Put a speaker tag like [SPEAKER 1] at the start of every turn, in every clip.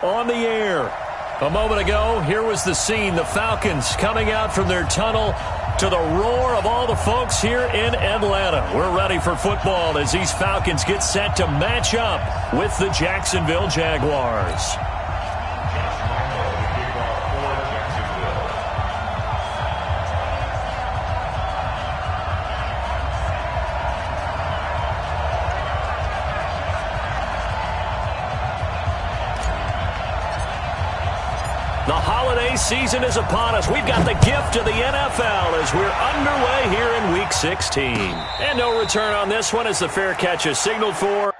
[SPEAKER 1] On the air. A moment ago, here was the scene. The Falcons coming out from their tunnel to the roar of all the folks here in Atlanta. We're ready for football as these Falcons get set to match up with the Jacksonville Jaguars. The holiday season is upon us. We've got the gift of the NFL as we're underway here in Week 16. And no return on this one as the fair catch is signaled for.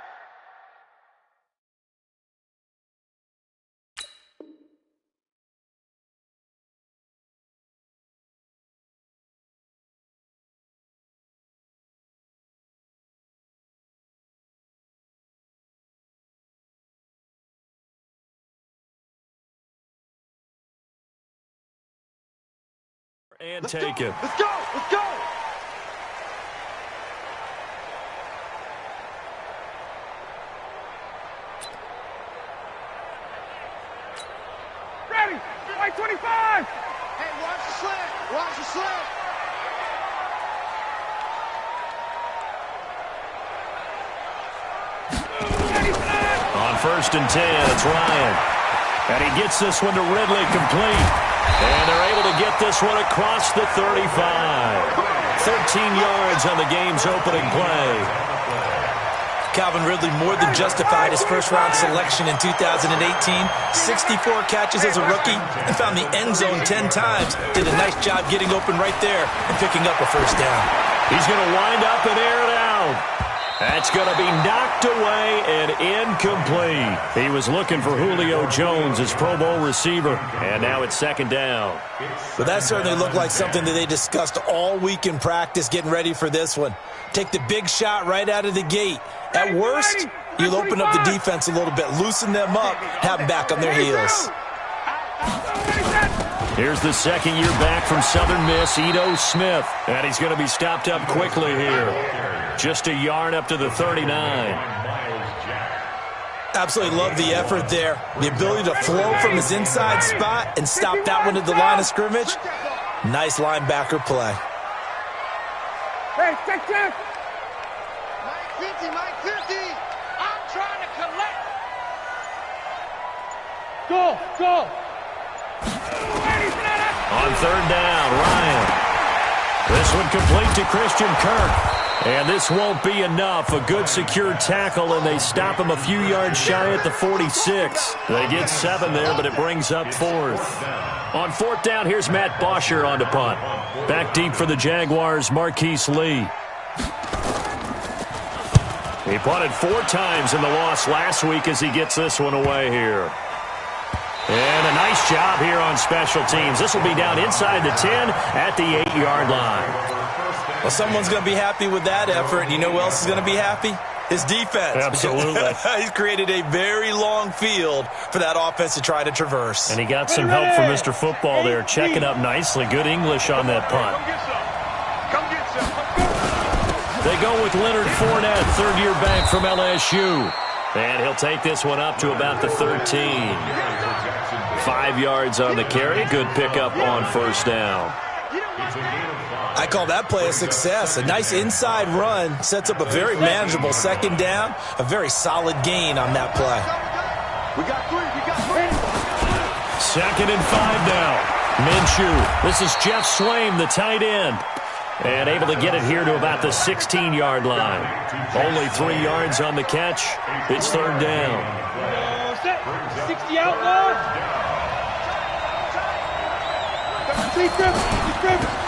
[SPEAKER 1] And take it.
[SPEAKER 2] Let's go! Let's go! Ready! White 25! Hey, watch the slant! Watch the slant!
[SPEAKER 1] On 1st and 10, it's Ryan. And he gets this one to Ridley complete. And they're able to get this one across the 35. 13 yards on the game's opening play.
[SPEAKER 3] Calvin Ridley more than justified his first-round selection in 2018. 64 catches as a rookie and found the end zone 10 times. Did a nice job getting open right there and picking up a first down.
[SPEAKER 1] He's going to wind up and air it out. That's going to be knocked away and incomplete. He was looking for Julio Jones, his Pro Bowl receiver, and now it's 2nd down.
[SPEAKER 3] But that certainly looked like something that they discussed all week in practice getting ready for this one. Take the big shot right out of the gate. At worst, you'll open up the defense a little bit, loosen them up, have them back on their heels.
[SPEAKER 1] Here's the second year back from Southern Miss, Ito Smith. And he's going to be stopped up quickly here. Just a yard up to the 39.
[SPEAKER 3] Absolutely love the effort there. The ability to flow from his inside spot and stop that one at the line of scrimmage. Nice linebacker play.
[SPEAKER 2] Hey, check. Mike 50. I'm trying to collect. Go.
[SPEAKER 1] On 3rd down, Ryan. This one complete to Christian Kirk. And this won't be enough. A good secure tackle, and they stop him a few yards shy at the 46. They get 7 there, but it brings up 4th. On 4th down, here's Matt Bosher on to punt. Back deep for the Jaguars, Marquise Lee. He punted 4 times in the loss last week as he gets this one away here. And a nice job here on special teams. This will be down inside the 10 at the 8-yard line.
[SPEAKER 3] Well, someone's going to be happy with that effort. And you know who else is going to be happy? His defense.
[SPEAKER 1] Absolutely.
[SPEAKER 3] He's created a very long field for that offense to try to traverse.
[SPEAKER 1] And he got some help from Mr. Football there, checking up nicely. Good English on that punt. They go with Leonard Fournette, 3rd-year back from LSU. And he'll take this one up to about the 13. 5 yards on the carry. Good pickup on 1st down.
[SPEAKER 3] I call that play a success. A nice inside run sets up a very manageable 2nd down. A very solid gain on that play.
[SPEAKER 2] We got 3.
[SPEAKER 1] 2nd and 5 now. Minshew. This is Jeff Swaim, the tight end. And able to get it here to about the 16-yard line. Only 3 yards on the catch. It's 3rd down.
[SPEAKER 2] 60 out low.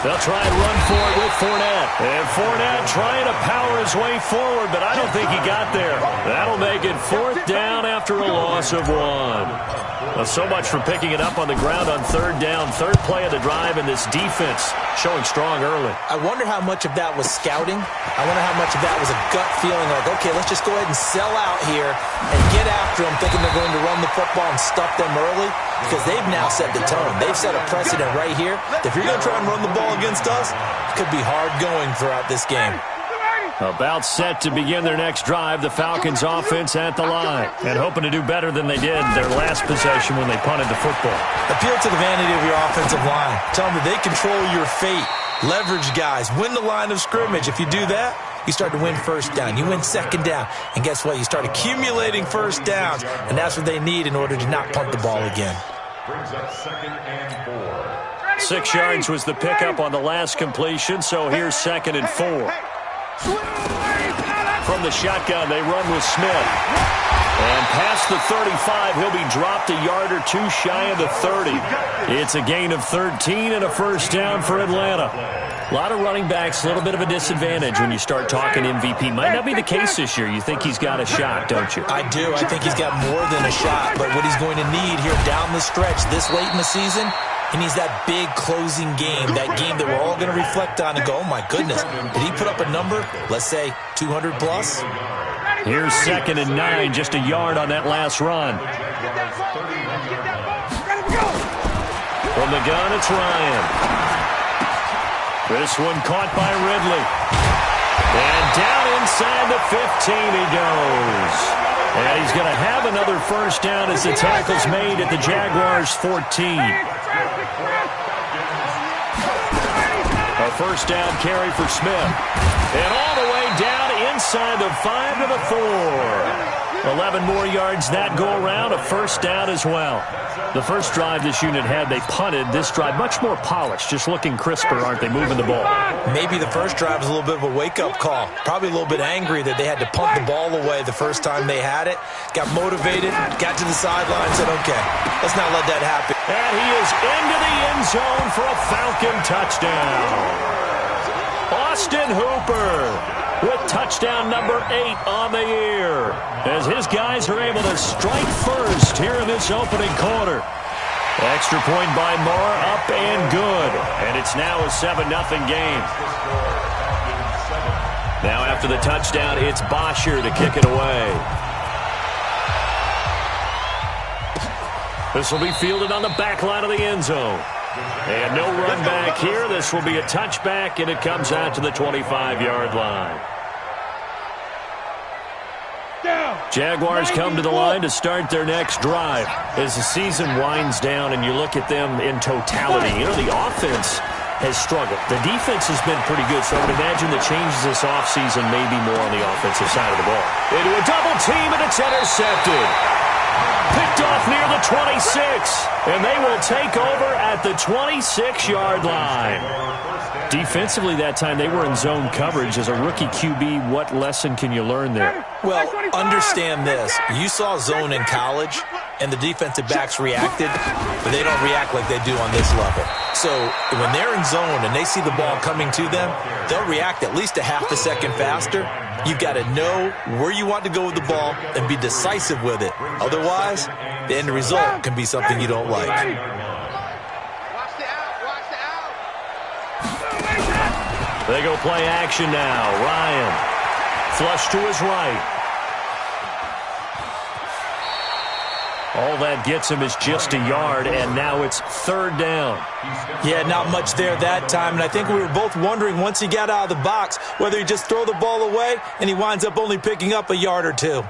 [SPEAKER 1] They'll try and run for it with Fournette. And Fournette trying to power his way forward, but I don't think he got there. That'll make it 4th down after a loss of 1. Well, so much for picking it up on the ground on 3rd down. 3rd play of the drive, and this defense showing strong early.
[SPEAKER 3] I wonder how much of that was scouting. I wonder how much of that was a gut feeling like, okay, let's just go ahead and sell out here and get after them, thinking they're going to run the football and stuff them early, because they've now set the tone. They've set a precedent right here. If you're going to try and run the ball against us, it could be hard going throughout this game.
[SPEAKER 1] About set to begin their next drive, the Falcons offense at the line. And hoping to do better than they did their last possession when they punted the football.
[SPEAKER 3] Appeal to the vanity of your offensive line. Tell them that they control your fate. Leverage guys. Win the line of scrimmage. If you do that, you start to win first down. You win second down. And guess what? You start accumulating first downs. And that's what they need in order to not punt the ball again.
[SPEAKER 2] Brings up 2nd and 4.
[SPEAKER 1] 6 yards was the pickup on the last completion, so here's 2nd and 4. From the shotgun, they run with Smith. And past the 35, he'll be dropped a yard or two shy of the 30. It's a gain of 13 and a first down for Atlanta. A lot of running backs, a little bit of a disadvantage when you start talking MVP. Might not be the case this year. You think he's got a shot, don't you?
[SPEAKER 3] I do. I think he's got more than a shot. But what he's going to need here down the stretch this late in the season, he needs that big closing game, that game that we're all going to reflect on and go, oh, my goodness, did he put up a number, let's say 200 plus?
[SPEAKER 1] Here's 2nd and 9, just a yard on that last run. From the gun, it's Ryan. This one caught by Ridley. And down inside the 15 he goes. And he's going to have another first down as the tackle's made at the Jaguars' 14. A first down carry for Smith. And all the way down inside the 5 to the 4. 11 more yards that go around, a first down as well. The first drive this unit had, they punted. This drive, much more polished, just looking crisper, aren't they, moving the ball?
[SPEAKER 3] Maybe the first drive was a little bit of a wake-up call. Probably a little bit angry that they had to punt the ball away the first time they had it. Got motivated, got to the sideline, said, okay, let's not let that happen.
[SPEAKER 1] And he is into the end zone for a Falcon touchdown. Austin Hooper with touchdown number 8 on the year, as his guys are able to strike first here in this opening quarter. Extra point by Moore, up and good. And it's now a 7-0 game. Now after the touchdown, it's Bosher to kick it away. This will be fielded on the back line of the end zone. And no run back here. This will be a touchback, and it comes out to the 25-yard line. Jaguars come to the line to start their next drive. As the season winds down and you look at them in totality, you know, the offense has struggled. The defense has been pretty good, so I would imagine the changes this offseason may be more on the offensive side of the ball. Into a double team, and it's intercepted. Picked off near the 26, and they will take over at the 26-yard line. Defensively that time, they were in zone coverage. As a rookie QB, what lesson can you learn there?
[SPEAKER 3] Well, understand this. You saw zone in college, and the defensive backs reacted, but they don't react like they do on this level. So when they're in zone and they see the ball coming to them, they'll react at least a half a second faster. You've got to know where you want to go with the ball and be decisive with it. Otherwise, the end result can be something you don't like.
[SPEAKER 1] They go play action now. Ryan, flush to his right. All that gets him is just a yard, and now it's 3rd down.
[SPEAKER 3] Yeah, not much there that time, and I think we were both wondering once he got out of the box whether he just throw the ball away, and he winds up only picking up a yard or two.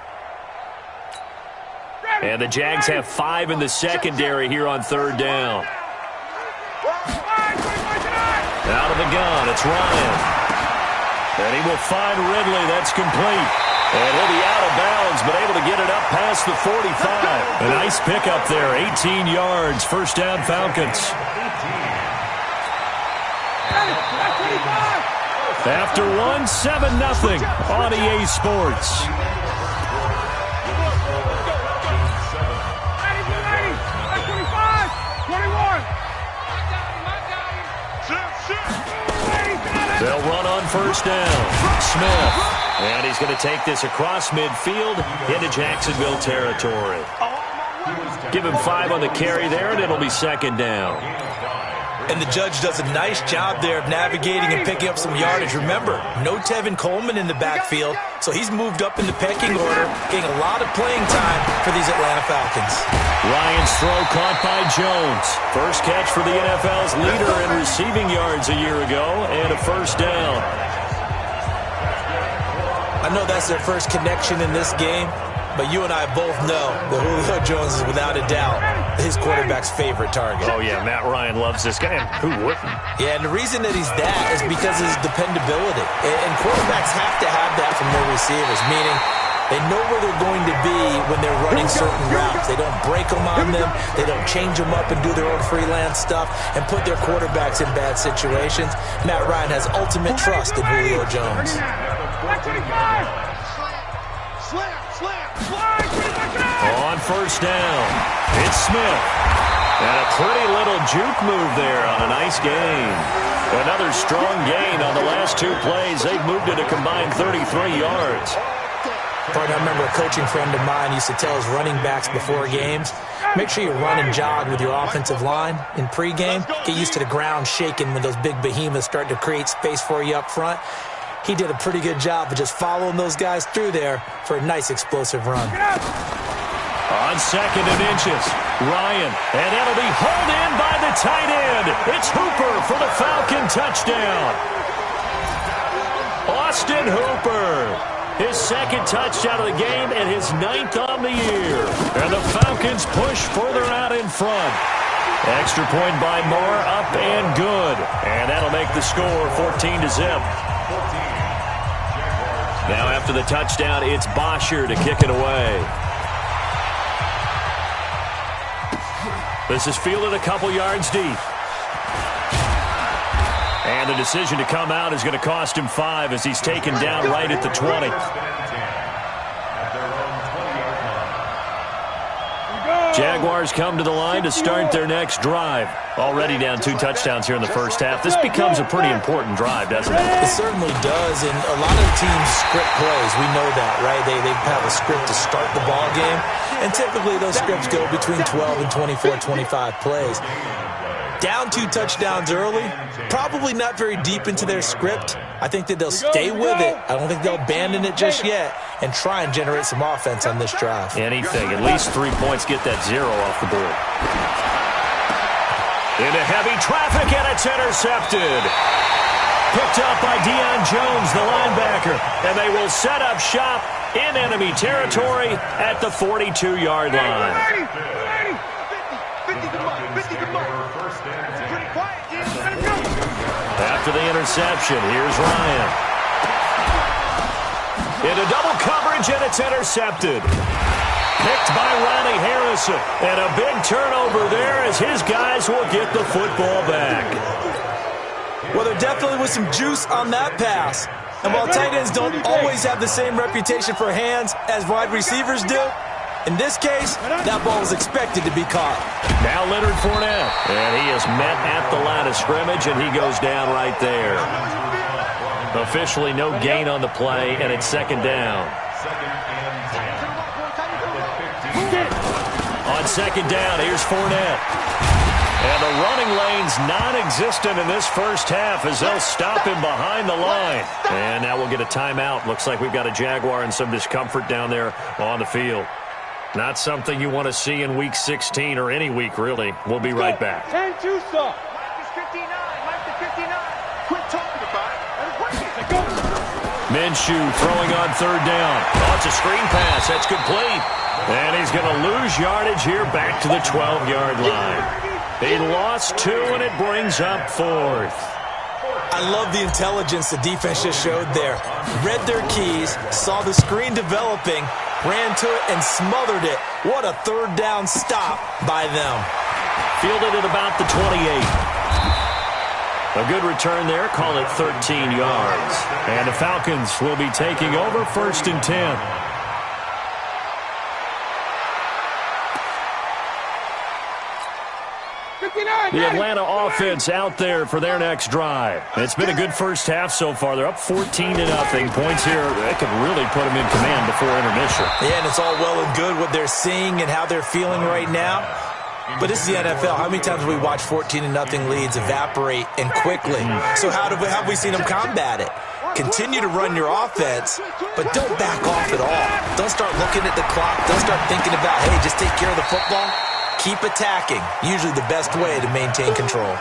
[SPEAKER 1] And the Jags have 5 in the secondary here on 3rd down. Out of the gun, it's Ryan. And he will find Ridley. That's complete. And he'll be out of bounds, but able to get it up past the 45. A nice pickup there, 18 yards. First down, Falcons. After one, 7-0 on EA Sports. They'll run on first down. Smith. And he's going to take this across midfield into Jacksonville territory. Give him 5 on the carry there, and it'll be 2nd down.
[SPEAKER 3] And the judge does a nice job there of navigating and picking up some yardage. Remember, no Tevin Coleman in the backfield, so he's moved up in the pecking order, getting a lot of playing time for these Atlanta Falcons.
[SPEAKER 1] Ryan's throw caught by Jones. First catch for the NFL's leader in receiving yards a year ago, and a first down.
[SPEAKER 3] I know that's their first connection in this game, but you and I both know that Julio Jones is without a doubt his quarterback's favorite target.
[SPEAKER 1] Oh, yeah, Matt Ryan loves this guy. Who wouldn't?
[SPEAKER 3] Yeah, and the reason that he's that is because of his dependability. And quarterbacks have to have that from their receivers, meaning they know where they're going to be when they're running certain routes. They don't break them on them. They don't change them up and do their own freelance stuff and put their quarterbacks in bad situations. Matt Ryan has ultimate trust in Julio Jones.
[SPEAKER 1] On first down, it's Smith. And a pretty little juke move there on a nice gain. Another strong gain on the last two plays. They've moved it a combined 33 yards.
[SPEAKER 3] Partner, I remember a coaching friend of mine used to tell his running backs before games, make sure you run and jog with your offensive line in pregame. Get used to the ground shaking when those big behemoths start to create space for you up front. He did a pretty good job of just following those guys through there for a nice explosive run.
[SPEAKER 1] On second and inches, Ryan, and that'll be hauled in by the tight end. It's Hooper for the Falcon touchdown. Austin Hooper, his second touchdown of the game and his 9th on the year. And the Falcons push further out in front. Extra point by Moore, up and good. And that'll make the score 14-0. Now after the touchdown, it's Bosher to kick it away. This is fielded a couple yards deep. And the decision to come out is going to cost him 5 as he's taken down right at the 20. Jaguars come to the line to start their next drive. Already down 2 touchdowns here in the first half. This becomes a pretty important drive, doesn't it?
[SPEAKER 3] It certainly does, and a lot of teams script plays. We know that, right? They have a script to start the ball game, and typically those scripts go between 12 and 24, 25 plays. Down 2 touchdowns early, probably not very deep into their script. I think that they'll stay with it. I don't think they'll abandon it just yet and try and generate some offense on this drive.
[SPEAKER 1] Anything. At least 3 points, get that 0 off the board. Into heavy traffic, and it's intercepted. Picked up by Deion Jones, the linebacker, and they will set up shop in enemy territory at the 42-yard line. After the interception, here's Ryan. Into double coverage, and it's intercepted. Picked by Ronnie Harrison. And a big turnover there as his guys will get the football back.
[SPEAKER 3] Well, there definitely was some juice on that pass. And while tight ends don't always have the same reputation for hands as wide receivers do, in this case, that ball was expected to be caught.
[SPEAKER 1] Now Leonard Fournette. And he is met at the line of scrimmage, and he goes down right there. Officially no gain on the play, and it's second down. On second down, here's Fournette. And the running lane's non-existent in this first half as they'll stop him behind the line. And now we'll get a timeout. Looks like we've got a Jaguar and some discomfort down there on the field. Not something you want to see in Week 16 or any week, really. We'll be right back.
[SPEAKER 2] 10-2, sir. Mike is 59. Mike is 59. Quit talking about it.
[SPEAKER 1] Minshew throwing on third down. Oh, it's a screen pass. That's complete. And he's going to lose yardage here back to the 12-yard line. He lost 2, and it brings up 4th.
[SPEAKER 3] I love the intelligence the defense just showed there. Read their keys, saw the screen developing, ran to it, and smothered it. What a third down stop by them.
[SPEAKER 1] Fielded at about the 28. A good return there. Call it 13 yards. And the Falcons will be taking over 1st and 10. The Atlanta offense out there for their next drive. It's been a good first half so far. They're up 14-0. Points here, that could really put them in command before intermission.
[SPEAKER 3] Yeah, and it's all well and good what they're seeing and how they're feeling right now. But this is the NFL. How many times have we watched 14-0 leads evaporate and quickly? So how have we seen them combat it? Continue to run your offense, but don't back off at all. Don't start looking at the clock. Don't start thinking about, hey, just take care of the football. Keep attacking. Usually the best way to maintain control.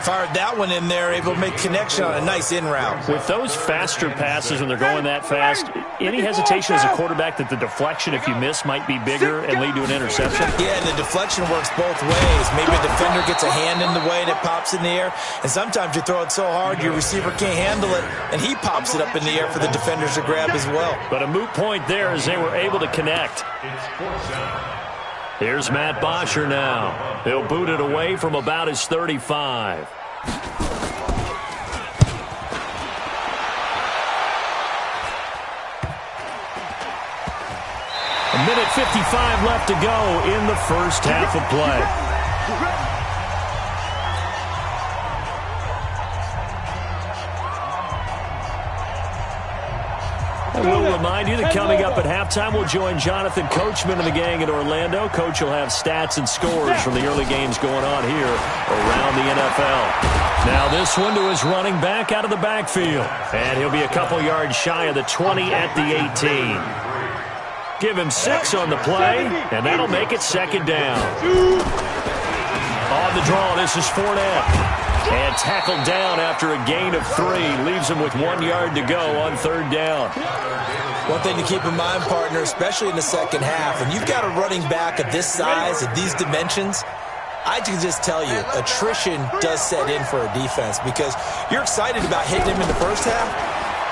[SPEAKER 3] Fired that one in there, able to make connection on a nice in route.
[SPEAKER 1] With those faster passes when they're going that fast, any hesitation as a quarterback that the deflection, if you miss, might be bigger and lead to an interception?
[SPEAKER 3] Yeah, and the deflection works both ways. Maybe a defender gets a hand in the way and it pops in the air, and sometimes you throw it so hard your receiver can't handle it, and he pops it up in the air for the defenders to grab as well.
[SPEAKER 1] But a moot point there as they were able to connect. Here's Matt Bosher now. He'll boot it away from about his 35. A minute 55 left to go in the first half of play. And we'll remind you that coming up at halftime, we'll join Jonathan Coachman and the gang in Orlando. Coach will have stats and scores from the early games going on here around the NFL. Now this one to his running back out of the backfield. And he'll be a couple yards shy of the 20 at the 18. Give him 6 on the play, and that'll make it second down. On the draw, this is Fournette. And tackled down after a gain of 3. Leaves him with 1 yard to go on third down.
[SPEAKER 3] One thing to keep in mind, partner, especially in the second half, when you've got a running back of this size, of these dimensions, I can just tell you, attrition does set in for a defense because you're excited about hitting him in the first half.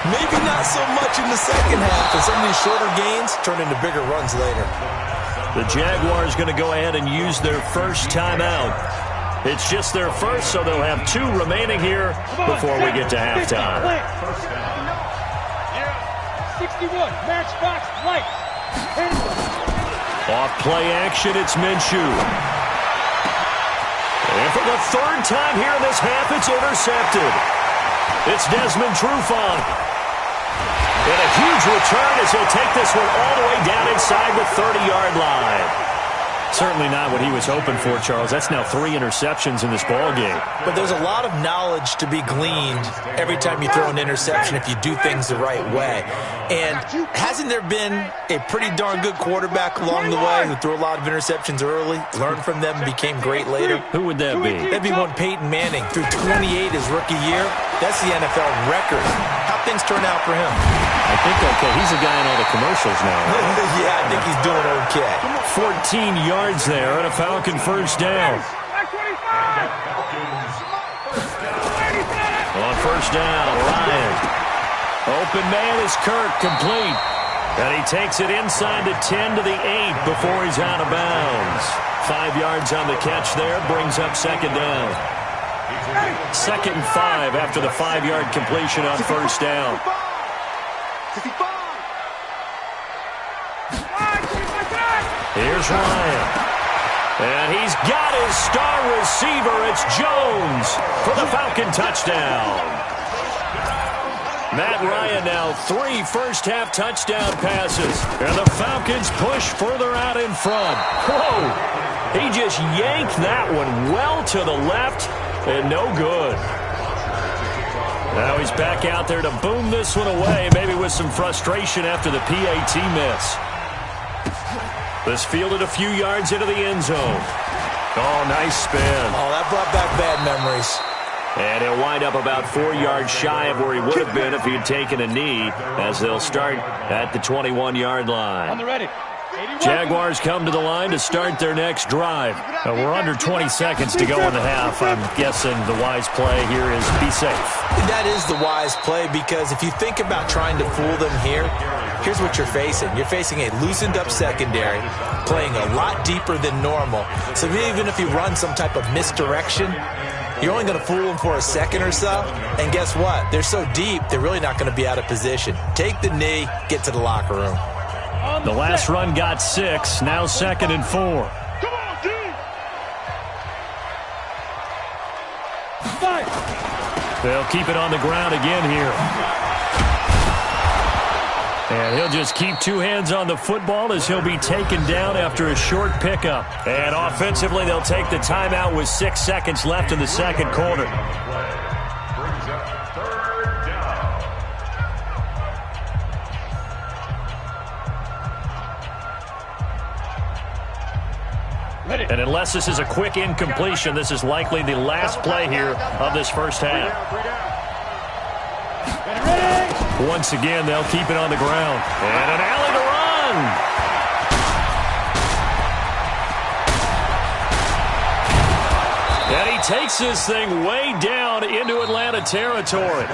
[SPEAKER 3] Maybe not so much in the second half, and some of these shorter gains turn into bigger runs later.
[SPEAKER 1] The Jaguars going to go ahead and use their first timeout. It's just their first, so they'll have 2 remaining here before we get to halftime.
[SPEAKER 2] 61, matchbox lights.
[SPEAKER 1] Off play action, it's Minshew. And for the third time here in this half, it's intercepted. It's Desmond Trufant. And a huge return as he'll take this one all the way down inside the 30-yard line. Certainly not what he was hoping for, Charles. That's now 3 interceptions in this ball game.
[SPEAKER 3] But there's a lot of knowledge to be gleaned every time you throw an interception if you do things the right way. And hasn't there been a pretty darn good quarterback along the way who threw a lot of interceptions early, learned from them, and became great later?
[SPEAKER 1] Who would that be?
[SPEAKER 3] That'd be one Peyton Manning. Threw 28 his rookie year. That's the NFL record. How'd things turn out for him?
[SPEAKER 1] I think okay. He's a guy in all the commercials now. Right?
[SPEAKER 3] Yeah, I think he's doing okay.
[SPEAKER 1] 14 yards there and a Falcon first down. On first down, Ryan. Open man is Kirk, complete. And he takes it inside the 10 to the 8 before he's out of bounds. 5 yards on the catch there, brings up second down. 2nd and 5 after the 5-yard completion on first down. Here's Ryan. And he's got his star receiver. It's Jones for the Falcon touchdown. Matt Ryan now 3 first-half touchdown passes. And the Falcons push further out in front. Whoa! He just yanked that one well to the left and no good. Now he's back out there to boom this one away, maybe with some frustration after the PAT miss. This fielded a few yards into the end zone. Oh, nice spin.
[SPEAKER 3] Oh, that brought back bad memories.
[SPEAKER 1] And he'll wind up about 4 yards shy of where he would have been if he had taken a knee, as they'll start at the 21-yard line.
[SPEAKER 2] On the ready.
[SPEAKER 1] Jaguars come to the line to start their next drive. We're under 20 seconds to go in the half. I'm guessing the wise play here is be safe.
[SPEAKER 3] That is the wise play, because if you think about trying to fool them here, here's what you're facing. You're facing a loosened-up secondary, playing a lot deeper than normal. So even if you run some type of misdirection, you're only going to fool them for a second or so. And guess what? They're so deep, they're really not going to be out of position. Take the knee, get to the locker room.
[SPEAKER 1] The last run got 6, now 2nd and 4.
[SPEAKER 2] Come on, dude! 5.
[SPEAKER 1] They'll keep it on the ground again here. And he'll just keep 2 hands on the football as he'll be taken down after a short pickup. And offensively, they'll take the timeout with 6 seconds left in the second quarter. And unless this is a quick incompletion, this is likely the last play here of this first half. Once again, they'll keep it on the ground. And an alley to run. And he takes this thing way down into Atlanta territory.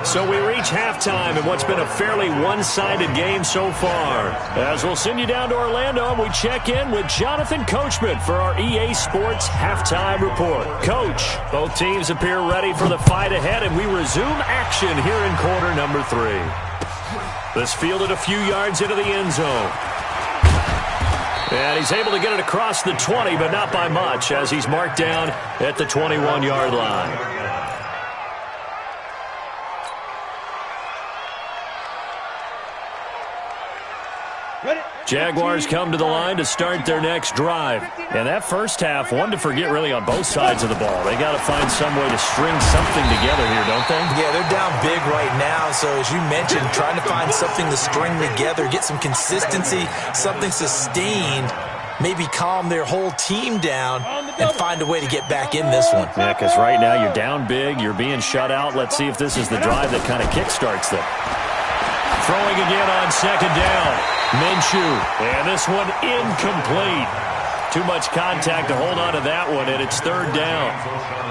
[SPEAKER 1] So we reach halftime in what's been a fairly one-sided game so far. As we'll send you down to Orlando, and we check in with Jonathan Coachman for our EA Sports Halftime Report. Coach, both teams appear ready for the fight ahead, and we resume action here in quarter number 3. This fielded a few yards into the end zone. And he's able to get it across the 20, but not by much, as he's marked down at the 21-yard line. Jaguars come to the line to start their next drive. And that first half, one to forget really on both sides of the ball. They got to find some way to string something together here, don't they?
[SPEAKER 3] Yeah, they're down big right now. So as you mentioned, trying to find something to string together, get some consistency, something sustained, maybe calm their whole team down and find a way to get back in this one.
[SPEAKER 1] Yeah, because right now you're down big, you're being shut out. Let's see if this is the drive that kind of kickstarts them. Throwing again on second down. Minshew, and this one incomplete. Too much contact to hold on to that one, and it's third down.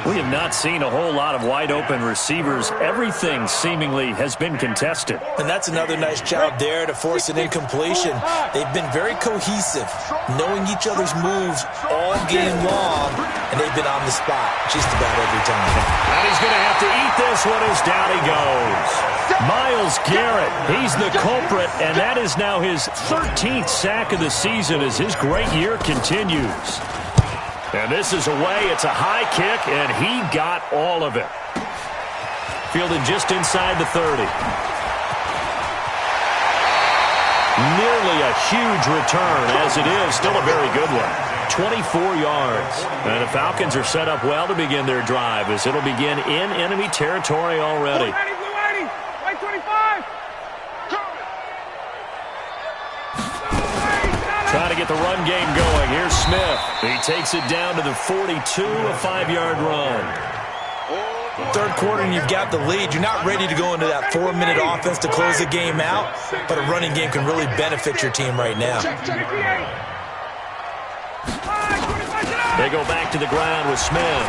[SPEAKER 1] We have not seen a whole lot of wide-open receivers. Everything seemingly has been contested.
[SPEAKER 3] And that's another nice job there to force an incompletion. They've been very cohesive, knowing each other's moves all game long, and they've been on the spot just about every time.
[SPEAKER 1] And he's going to have to eat this one as down he goes. Myles Garrett, he's the culprit, and that is now his 13th sack of the season as his great year continues. And this is away. It's a high kick, and he got all of it. Fielded just inside the 30. Nearly a huge return, as it is. Still a very good one. 24 yards. And the Falcons are set up well to begin their drive, as it'll begin in enemy territory already. Trying to get the run game going. Here's Smith. He takes it down to the 42, a 5-yard run.
[SPEAKER 3] Third quarter and you've got the lead. You're not ready to go into that 4-minute offense to close the game out, but a running game can really benefit your team right now.
[SPEAKER 1] They go back to the ground with Smith.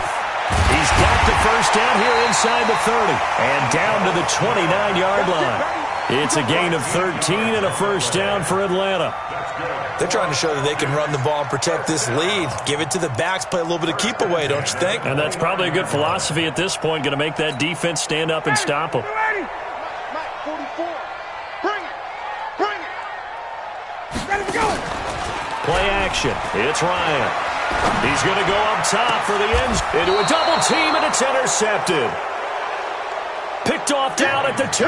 [SPEAKER 1] He's got the first down here inside the 30 and down to the 29-yard line. It's a gain of 13 and a first down for Atlanta.
[SPEAKER 3] They're trying to show that they can run the ball and protect this lead. Give it to the backs, play a little bit of keep away, don't you think?
[SPEAKER 1] And that's probably a good philosophy at this point, going to make that defense stand up and stop them. Play action. It's Ryan. He's going to go up top for the ends into a double team, and it's intercepted. Picked off down at the 2.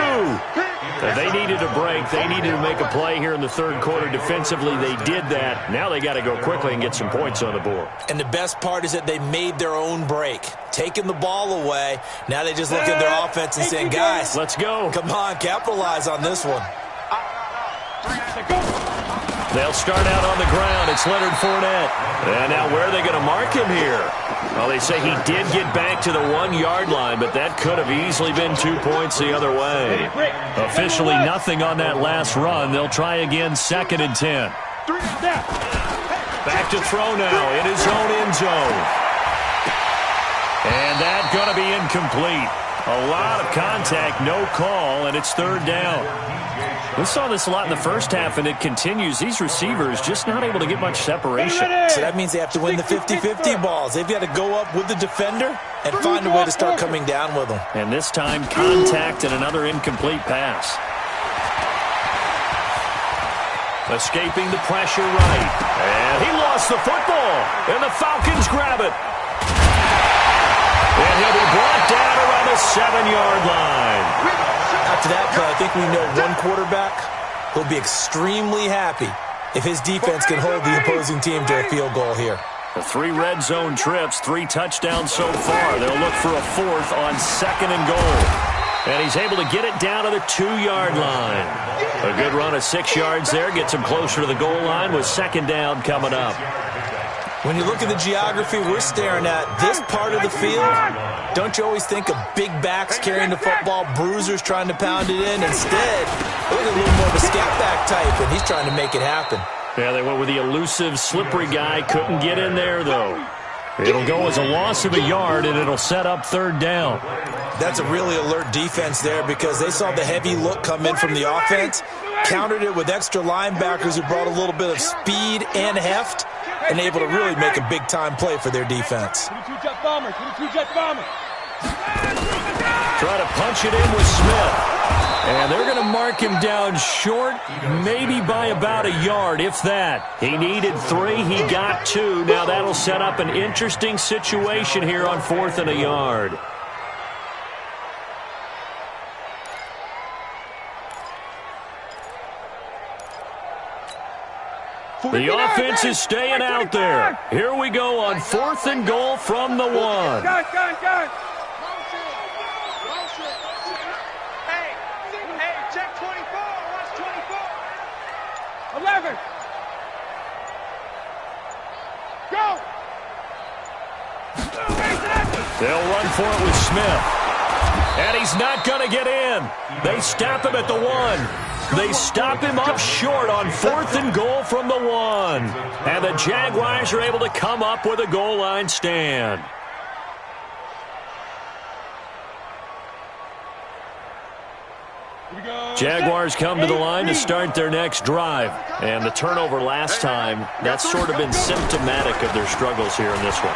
[SPEAKER 1] They needed a break. They needed to make a play here in the third quarter. Defensively, they did that. Now they got to go quickly and get some points on the board.
[SPEAKER 3] And the best part is that they made their own break. Taking the ball away. Now they just look at their offense and saying, guys,
[SPEAKER 1] let's go.
[SPEAKER 3] Come on, capitalize on this one.
[SPEAKER 1] They'll start out on the ground. It's Leonard Fournette. And now where are they going to mark him here? Well, they say he did get back to the 1-yard line, but that could have easily been 2 points the other way. Officially nothing on that last run. They'll try again, 2nd and 10. Back to throw now in his own end zone. And that's going to be incomplete. A lot of contact, no call, and it's third down. We saw this a lot in the first half, and it continues. These receivers just not able to get much separation.
[SPEAKER 3] So that means they have to win the 50-50 balls. They've got to go up with the defender and find a way to start coming down with them.
[SPEAKER 1] And this time, contact and another incomplete pass. Escaping the pressure right. And he lost the football, and the Falcons grab it. And he'll be brought down around the 7-yard line.
[SPEAKER 3] After that play, I think we know one quarterback will be extremely happy if his defense can hold the opposing team to a field goal here.
[SPEAKER 1] The 3 red zone trips, 3 touchdowns so far. They'll look for a 4th on 2nd and goal. And he's able to get it down to the 2-yard line. A good run of 6 yards there. Gets him closer to the goal line with 2nd down coming up.
[SPEAKER 3] When you look at the geography we're staring at, this part of the field, don't you always think of big backs carrying the football, bruisers trying to pound it in? Instead, look at a little more of a scat back type, and he's trying to make it happen.
[SPEAKER 1] Yeah, they went with the elusive, slippery guy. Couldn't get in there, though. It'll go as a loss of a yard, and it'll set up third down.
[SPEAKER 3] That's a really alert defense there because they saw the heavy look come in from the offense, countered it with extra linebackers who brought a little bit of speed and heft, and able to really make a big-time play for their defense.
[SPEAKER 1] Try to punch it in with Smith. And they're going to mark him down short, maybe by about a yard, if that. He needed 3. He got 2. Now that'll set up an interesting situation here on 4th and a yard. The offense is staying out there. Here we go on 4th and goal from the 1.
[SPEAKER 2] Hey, check 24. Watch 24. 11. Go.
[SPEAKER 1] They'll run for it with Smith. And he's not going to get in. They stop him at the 1. They stop him up short on 4th and goal from the 1. And the Jaguars are able to come up with a goal line stand. Jaguars come to the line to start their next drive. And the turnover last time, that's sort of been symptomatic of their struggles here in this one.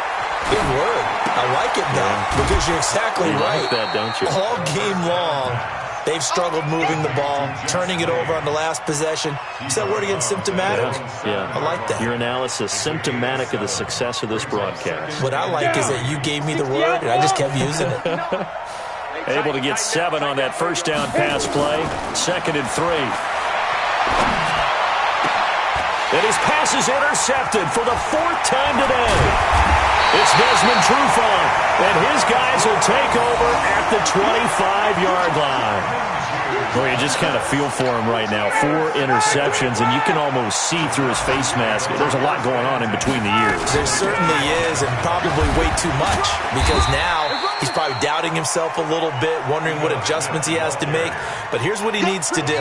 [SPEAKER 3] Good word. I like it now because you're exactly right.
[SPEAKER 1] You like that, don't you?
[SPEAKER 3] All game long, they've struggled moving the ball, turning it over on the last possession. Is that word again, symptomatic?
[SPEAKER 1] Yeah.
[SPEAKER 3] I like that.
[SPEAKER 1] Your analysis, symptomatic of the success of this broadcast.
[SPEAKER 3] What I like is that you gave me the word, and I just kept using it.
[SPEAKER 1] Able to get 7 on that first down pass play. 2nd and 3. And his pass is intercepted for the 4th time today. It's Desmond Trufant, and his guys will take over at the 25-yard line. Boy, you just kind of feel for him right now. 4 interceptions, and you can almost see through his face mask. There's a lot going on in between the ears.
[SPEAKER 3] There certainly is, and probably way too much, because now he's probably doubting himself a little bit, wondering what adjustments he has to make. But here's what he needs to do.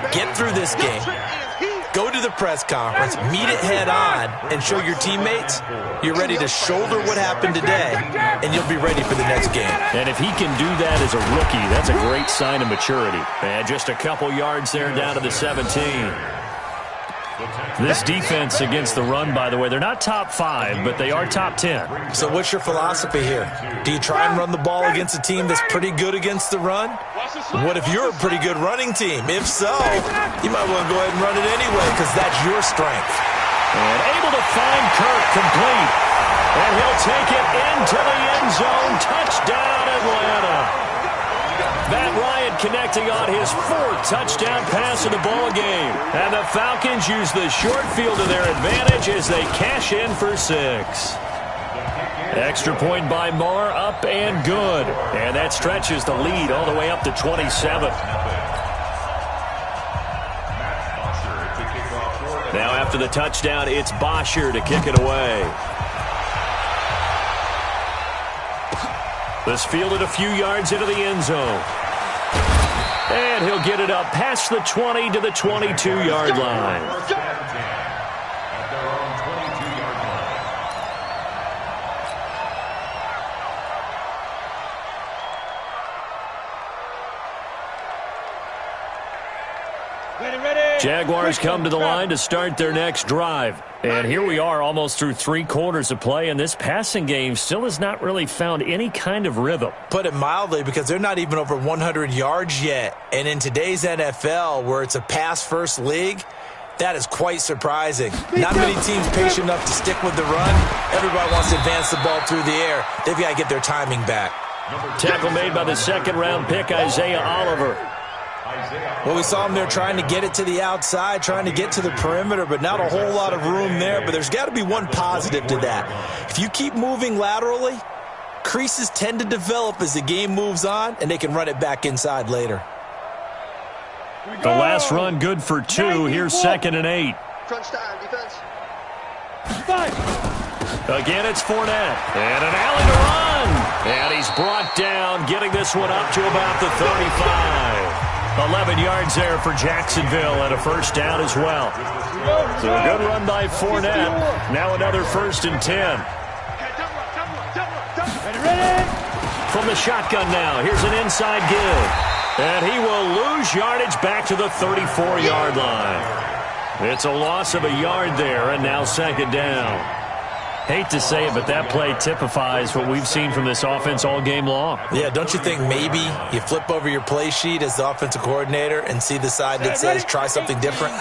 [SPEAKER 3] Get through this game. Go to the press conference, meet it head on, and show your teammates you're ready to shoulder what happened today, and you'll be ready for the next game.
[SPEAKER 1] And if he can do that as a rookie, that's a great sign of maturity. And just a couple yards there down to the 17. This defense against the run, by the way, they're not top 5, but they are top 10.
[SPEAKER 3] So what's your philosophy here? Do you try and run the ball against a team that's pretty good against the run? What if you're a pretty good running team? If so, you might want to go ahead and run it anyway because that's your strength.
[SPEAKER 1] And able to find Kirk complete. And he'll take it into the end zone. Touchdown, Atlanta. Matt Ryan connecting on his 4th touchdown pass of the ball game. And the Falcons use the short field to their advantage as they cash in for 6. Extra point by Marr, up and good. And that stretches the lead all the way up to 27. Now after the touchdown, it's Bosher to kick it away. This fielded a few yards into the end zone. And he'll get it up past the 20 to the 22-yard line. Jaguars come to the line to start their next drive. And here we are almost through 3 quarters of play, and this passing game still has not really found any kind of rhythm.
[SPEAKER 3] Put it mildly, because they're not even over 100 yards yet. And in today's NFL, where it's a pass-first league, that is quite surprising. Not many teams patient enough to stick with the run. Everybody wants to advance the ball through the air. They've got to get their timing back.
[SPEAKER 1] Tackle made by the 2nd-round pick, Isaiah Oliver.
[SPEAKER 3] Well, we saw him there trying to get it to the outside, trying to get to the perimeter, but not a whole lot of room there. But there's got to be one positive to that. If you keep moving laterally, creases tend to develop as the game moves on, and they can run it back inside later.
[SPEAKER 1] The last run good for 2. Here's 2nd and 8.
[SPEAKER 2] Crunch time, defense.
[SPEAKER 1] Again, it's Fournette. And an alley to run. And he's brought down, getting this one up to about the 35. 11 yards there for Jacksonville and a first down as well. So a good run by Fournette. Now another 1st and 10. From the shotgun now, here's an inside give. And he will lose yardage back to the 34-yard line. It's a loss of a yard there, and now 2nd down. Hate to say it, but that play typifies what we've seen from this offense all game long.
[SPEAKER 3] Yeah, don't you think maybe you flip over your play sheet as the offensive coordinator and see the side that says try something different?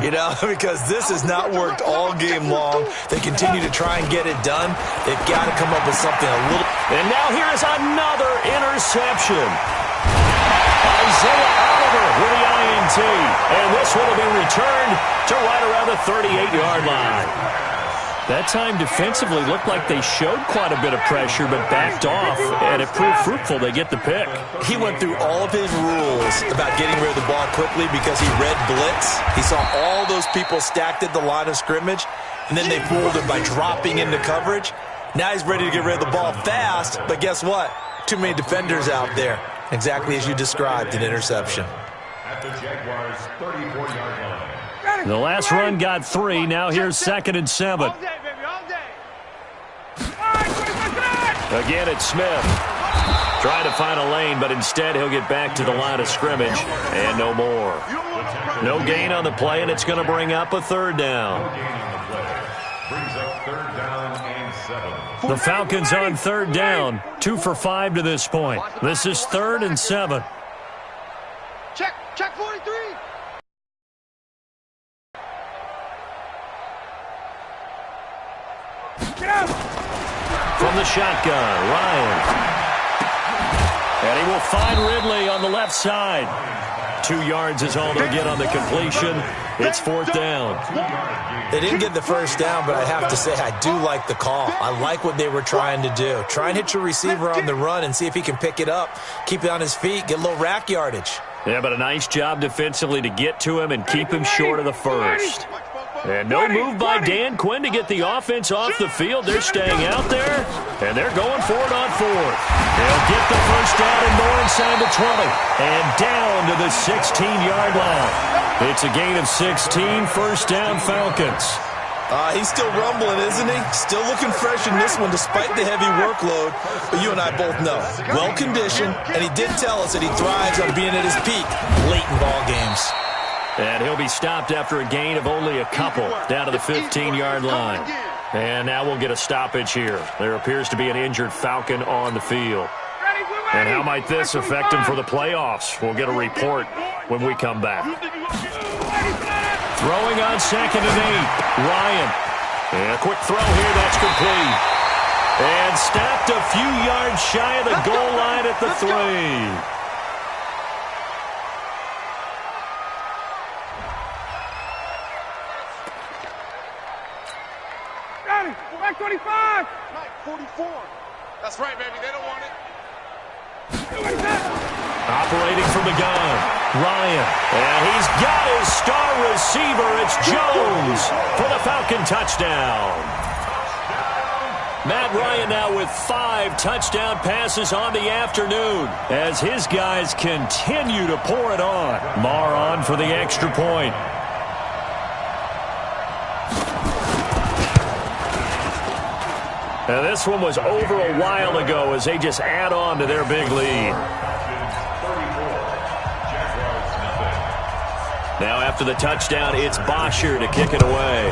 [SPEAKER 3] You know, because this has not worked all game long. They continue to try and get it done. They've got to come up with something a little...
[SPEAKER 1] And now here is another interception. Isaiah Oliver with the INT. And this one will be returned to right around the 38-yard line. That time defensively looked like they showed quite a bit of pressure but backed off, and it proved fruitful. They get the pick.
[SPEAKER 3] He went through all of his rules about getting rid of the ball quickly because he read blitz. He saw all those people stacked at the line of scrimmage, and then they fooled him by dropping into coverage. Now he's ready to get rid of the ball fast, but guess what? Too many defenders out there. Exactly as you described, an interception.
[SPEAKER 4] At the Jaguars' 34-yard line.
[SPEAKER 1] The last run got 3. Now here's 2nd and 7.
[SPEAKER 2] All day, baby, all day.
[SPEAKER 1] Again, it's Smith. Trying to find a lane, but instead he'll get back to the line of scrimmage. And no more. No gain on the play, and it's going to bring up a 3rd down.
[SPEAKER 4] No gain on the play. Brings up 3rd down and 7.
[SPEAKER 1] The Falcons on 3rd down. 2 for 5 to this point. This is 3rd and 7.
[SPEAKER 2] Check 43.
[SPEAKER 1] From the shotgun, Ryan. And he will find Ridley on the left side. 2 yards is all they'll get on the completion. It's 4th down.
[SPEAKER 3] They didn't get the first down, but I have to say I do like the call. I like what they were trying to do. Try and hit your receiver on the run and see if he can pick it up, keep it on his feet, get a little rack yardage.
[SPEAKER 1] Yeah, but a nice job defensively to get to him and keep him short of the first. And no move by Dan Quinn to get the offense off the field. They're staying out there, and they're going for it on 4th. They'll get the first down and more inside the 20. And down to the 16-yard line. It's a gain of 16, first down Falcons.
[SPEAKER 3] He's still rumbling, isn't he? Still looking fresh in this one despite the heavy workload. But you and I both know, well-conditioned, and he did tell us that he thrives on being at his peak late in ball games.
[SPEAKER 1] And he'll be stopped after a gain of only a couple down to the 15-yard line. And now we'll get a stoppage here. There appears to be an injured Falcon on the field. And how might this affect him for the playoffs? We'll get a report when we come back. Throwing on 2nd and 8. Ryan. And a quick throw here. That's complete. And stopped a few yards shy of the goal line at the 3.
[SPEAKER 2] Back 25. 44. That's right, baby. They don't want it.
[SPEAKER 1] Operating from the gun, Ryan. And he's got his star receiver. It's Jones for the Falcon touchdown. Matt Ryan now with 5 touchdown passes on the afternoon as his guys continue to pour it on. Marr on for the extra point. Now this one was over a while ago as they just add on to their big lead. Now after the touchdown, it's Bosher to kick it away.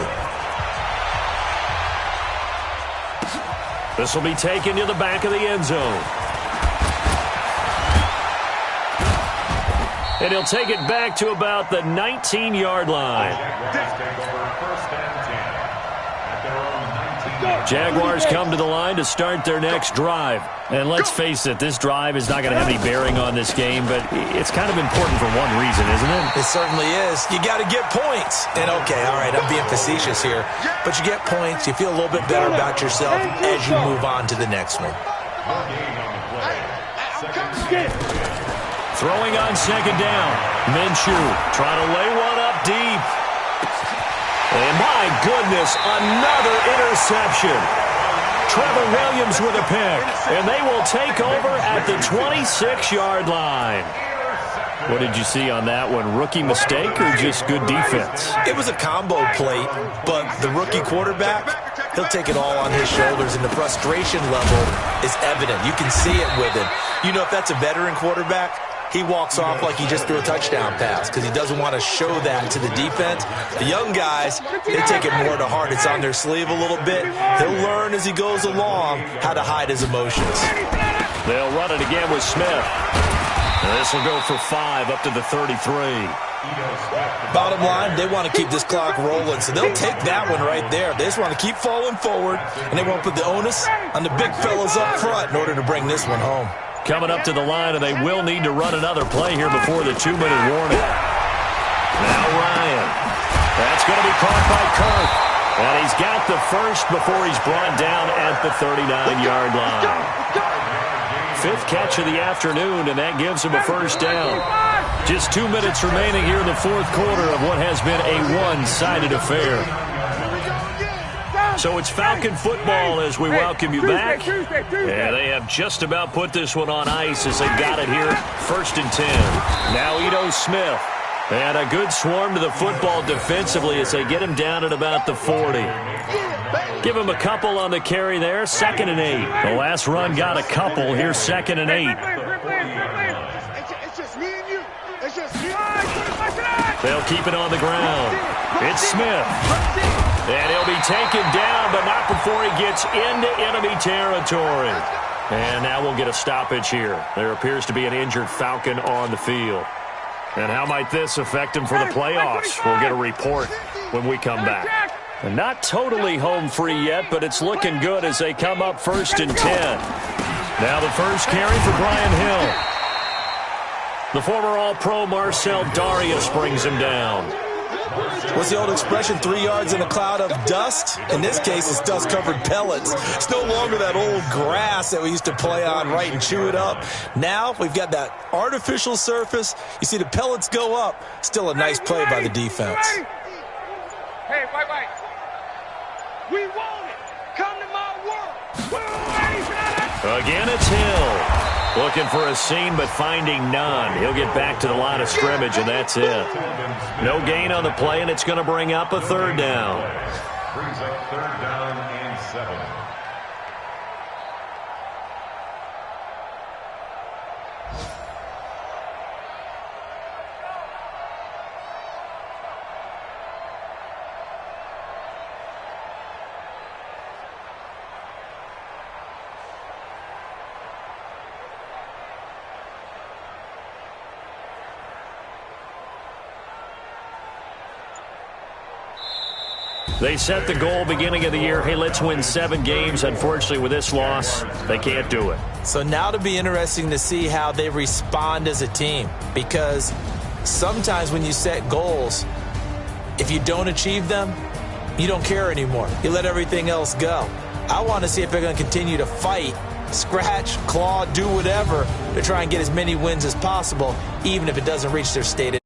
[SPEAKER 1] This will be taken to the back of the end zone. And he'll take it back to about the 19-yard line. Jaguars come to the line to start their next drive. And let's face it, this drive is not going to have any bearing on this game, but it's kind of important for one reason, isn't it?
[SPEAKER 3] It certainly is. You got to get points. And okay, all right, I'm being facetious here, but you get points, you feel a little bit better about yourself as you move on to the next one.
[SPEAKER 1] Throwing on 2nd down. Minshew trying to lay one up deep. And my goodness, another interception. Trevor Williams with a pick, and they will take over at the 26-yard line. What did you see on that one? Rookie mistake or just good defense?
[SPEAKER 3] It was a combo plate, but the rookie quarterback, he'll take it all on his shoulders, and the frustration level is evident. You can see it with him. You know, if that's a veteran quarterback, he walks off like he just threw a touchdown pass because he doesn't want to show that to the defense. The young guys, they take it more to heart. It's on their sleeve a little bit. He'll learn as he goes along how to hide his emotions.
[SPEAKER 1] They'll run it again with Smith. This will go for 5 up to the 33.
[SPEAKER 3] Bottom line, they want to keep this clock rolling, so they'll take that one right there. They just want to keep falling forward, and they won't put the onus on the big fellas up front in order to bring this one home.
[SPEAKER 1] Coming up to the line, and they will need to run another play here before the 2-minute warning. Now Ryan. That's going to be caught by Kirk. And he's got the first before he's brought down at the 39-yard line. 5th catch of the afternoon, and that gives him a first down. Just 2 minutes remaining here in the 4th quarter of what has been a one-sided affair. So it's Falcon football as we welcome you back. Yeah, they have just about put this one on ice as they got it here. 1st and 10. Now Ito Smith. And a good swarm to the football defensively as they get him down at about the 40. Give him a couple on the carry there. 2nd and 8. The last run got a couple. Here's 2nd and 8.
[SPEAKER 2] It's just me and you. It's just me.
[SPEAKER 1] They'll keep it on the ground. It's Smith. And he'll be taken down, but not before he gets into enemy territory. And now we'll get a stoppage here. There appears to be an injured Falcon on the field. And how might this affect him for the playoffs? We'll get a report when we come back. And not totally home free yet, but it's looking good as they come up 1st and 10. Now the first carry for Brian Hill. The former All-Pro Marcel Darius brings him down.
[SPEAKER 3] What's the old expression, 3 yards in a cloud of dust? In this case, it's dust-covered pellets. It's no longer that old grass that we used to play on, right, and chew it up. Now we've got that artificial surface. You see the pellets go up. Still a nice play by the defense.
[SPEAKER 2] Hey, wait. We want it. Come to my world.
[SPEAKER 1] Again, it's Hill. Looking for a seam, but finding none. He'll get back to the line of scrimmage, and that's it. No gain on the play, and it's going to bring up a 3rd down.
[SPEAKER 4] Brings up 3rd down and 7.
[SPEAKER 1] They set the goal beginning of the year, hey, let's win 7 games. Unfortunately, with this loss, they can't do it.
[SPEAKER 3] So now it'll be interesting to see how they respond as a team, because sometimes when you set goals, if you don't achieve them, you don't care anymore. You let everything else go. I want to see if they're going to continue to fight, scratch, claw, do whatever to try and get as many wins as possible, even if it doesn't reach their stated